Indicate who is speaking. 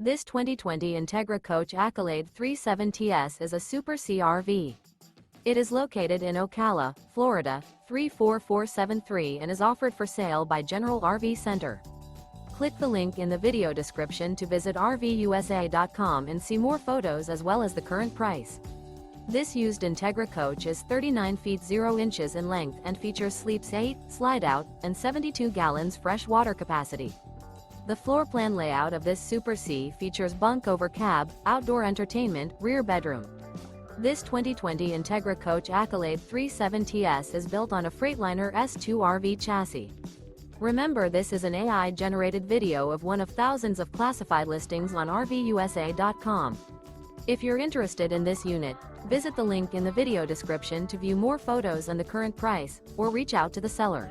Speaker 1: This 2020 Entegra Coach Accolade 37TS is a Super C RV. It is located in Ocala, Florida, 34473 and is offered for sale by General RV Center. Click the link in the video description to visit RVUSA.com and see more photos as well as the current price. This used Entegra coach is 39 feet 0 inches in length and features sleeps 8, Slideout, and 72 gallons fresh water capacity. The floor plan layout of this Super C features bunk over cab, outdoor entertainment, rear bedroom. This 2020 Entegra Coach Accolade 37TS is built on a Freightliner S2RV chassis. Remember, this is an AI-generated video of one of thousands of classified listings on RVUSA.com. If you're interested in this unit, visit the link in the video description to view more photos and the current price, or reach out to the seller.